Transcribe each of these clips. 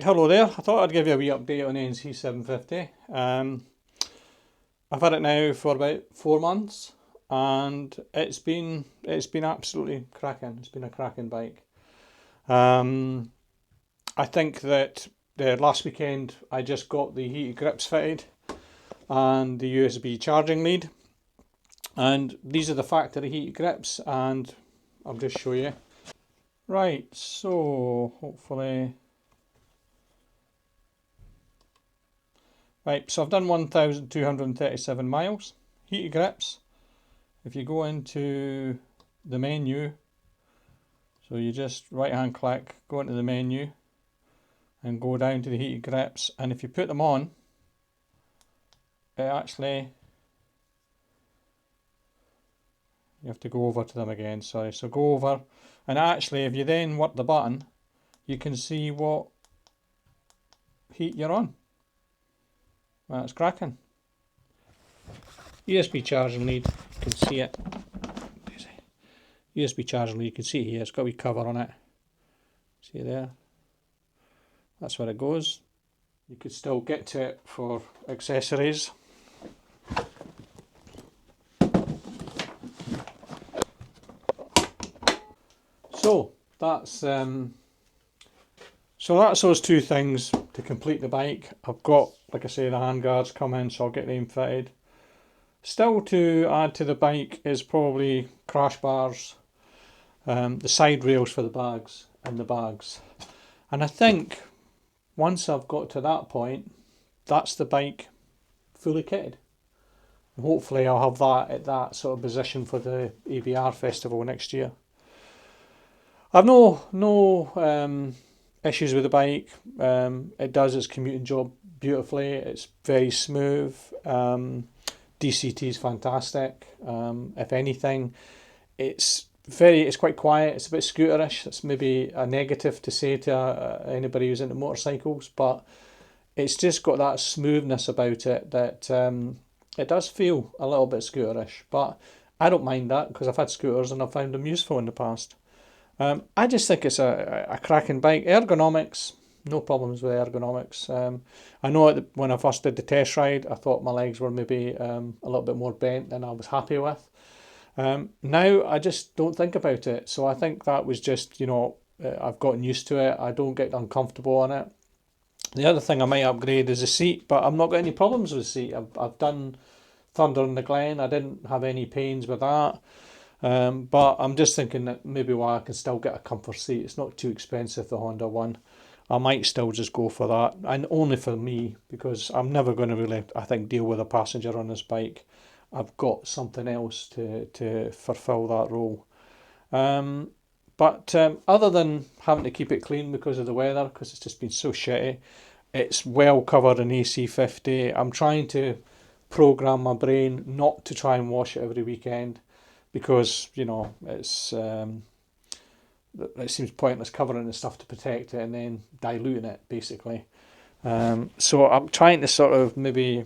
Right, hello there. I thought I'd give you a wee update on the NC750. I've had it now for about 4 months, and it's been absolutely cracking. It's been a cracking bike. I think that the last weekend I just got the heated grips fitted and the USB charging lead, and these are the factory heated grips, and I'll just show you. Right, so hopefully. Right, so I've done 1,237 miles, heated grips. If you go into the menu, so you just right hand click, go into the menu and go down to the heated grips, and if you put them on, it actually, you have to go over to them again, sorry, so go over, and actually if you then work the button, you can see what heat you're on. That's cracking. USB charging lead, you can see it. USB charging lead, you can see it here, it's got a wee cover on it. See there? That's where it goes. You could still get to it for accessories. So that's those two things to complete the bike. I've got, like I say, the handguards come in, so I'll get them fitted. Still to add to the bike is probably crash bars, the side rails for the bags and the bags. And I think once I've got to that point, that's the bike fully kitted. And hopefully I'll have that at that sort of position for the ABR festival next year. I've no issues with the bike. It does its commuting job beautifully. It's very smooth. DCT is fantastic. If anything, it's quite quiet. It's a bit scooterish. That's maybe a negative to say to anybody who's into motorcycles, but it's just got that smoothness about it that it does feel a little bit scooterish. But I don't mind that because I've had scooters and I've found them useful in the past. I just think it's a cracking bike. Ergonomics, no problems with ergonomics. I know when I first did the test ride, I thought my legs were maybe a little bit more bent than I was happy with. Now I just don't think about it. So I think that was just, I've gotten used to it. I don't get uncomfortable on it. The other thing I might upgrade is the seat, but I've not got any problems with the seat. I've done Thunder in the Glen. I didn't have any pains with that. But I'm just thinking that maybe while I can still get a comfort seat, it's not too expensive, the Honda one, I might still just go for that, and only for me, because I'm never going to really, I think, deal with a passenger on this bike. I've got something else to fulfill that role. But other than having to keep it clean because of the weather, because it's just been so shitty, it's well covered in AC50. I'm trying to program my brain not to try and wash it every weekend, because it seems pointless covering the stuff to protect it and then diluting it, basically. So I'm trying to sort of maybe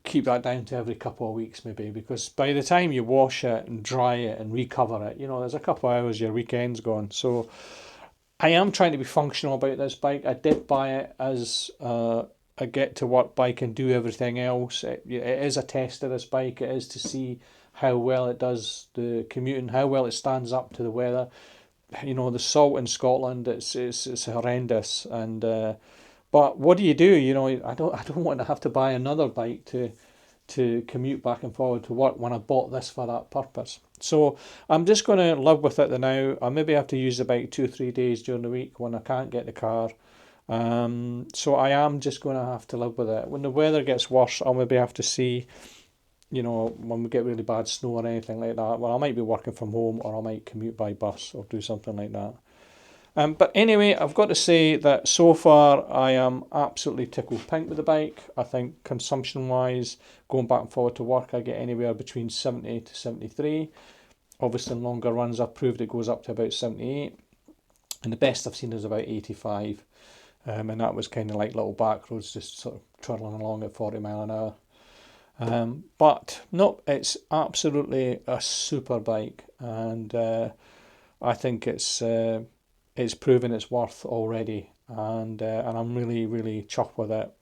keep that down to every couple of weeks, maybe, because by the time you wash it and dry it and recover it, there's a couple of hours, your weekend's gone. So I am trying to be functional about this bike. I did buy it as a get to work bike and do everything else. It is a test of this bike. It is to see how well it does the commuting, how well it stands up to the weather. The salt in Scotland, it's horrendous. And but what do you do? I don't want to have to buy another bike to commute back and forward to work when I bought this for that purpose. So I'm just going to live with it now. I maybe have to use the bike 2 or 3 days during the week when I can't get the car. So I am just going to have to live with it. When the weather gets worse, I'll maybe have to see, when we get really bad snow or anything like that. Well, I might be working from home, or I might commute by bus or do something like that. But anyway, I've got to say that so far I am absolutely tickled pink with the bike. I think consumption-wise, going back and forward to work, I get anywhere between 70 to 73. Obviously, in longer runs, I've proved it goes up to about 78. And the best I've seen is about 85. And that was kind of like little back roads, just sort of twirling along at 40 mile an hour. But no, it's absolutely a super bike, and I think it's it's proven its worth already, and I'm really chuffed with it.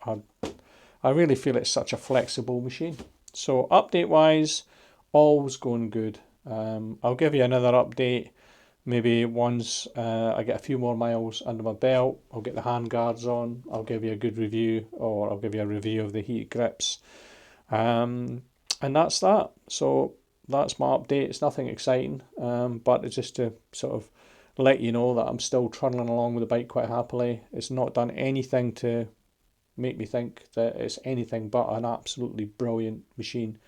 I really feel it's such a flexible machine. So update wise, all's going good. I'll give you another update maybe once I get a few more miles under my belt. I'll get the handguards on, I'll give you a good review, or I'll give you a review of the heat grips. And that's that. So that's my update. It's nothing exciting, but it's just to sort of let you know that I'm still trundling along with the bike quite happily. It's not done anything to make me think that it's anything but an absolutely brilliant machine.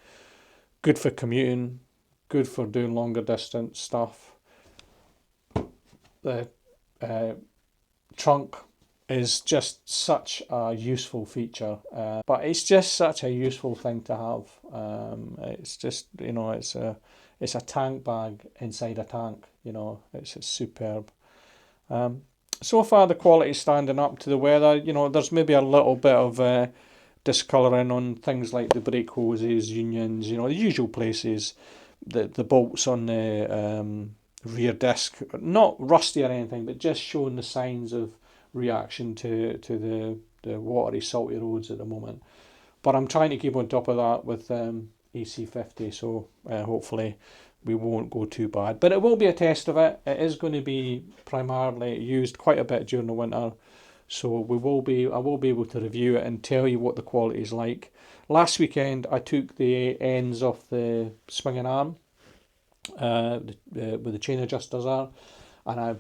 Good for commuting, good for doing longer distance stuff. The trunk is just such a useful feature, but it's just such a useful thing to have. It's just, it's a tank bag inside a tank. It's superb. So far the quality's standing up to the weather. There's maybe a little bit of discolouring on things like the brake hoses, unions, the usual places. The bolts on the rear disc, not rusty or anything, but just showing the signs of reaction to the watery, salty roads at the moment. But I'm trying to keep on top of that with AC50, so hopefully we won't go too bad. But it will be a test of it. It is going to be primarily used quite a bit during the winter, so I will be able to review it and tell you what the quality is like. Last weekend I took the ends off the swinging arm where the chain adjusters are, and I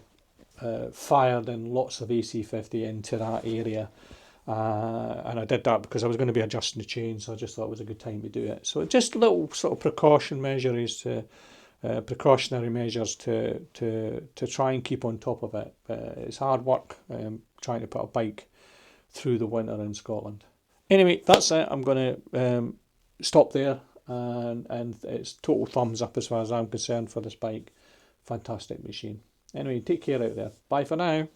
fired in lots of AC50 into that area, and I did that because I was going to be adjusting the chain, so I just thought it was a good time to do it. So just little sort of precautionary measures to try and keep on top of it. It's hard work trying to put a bike through the winter in Scotland. Anyway, that's it. I'm going to stop there, and it's total thumbs up as far as I'm concerned for this bike. Fantastic machine. Anyway, take care out there. Bye for now.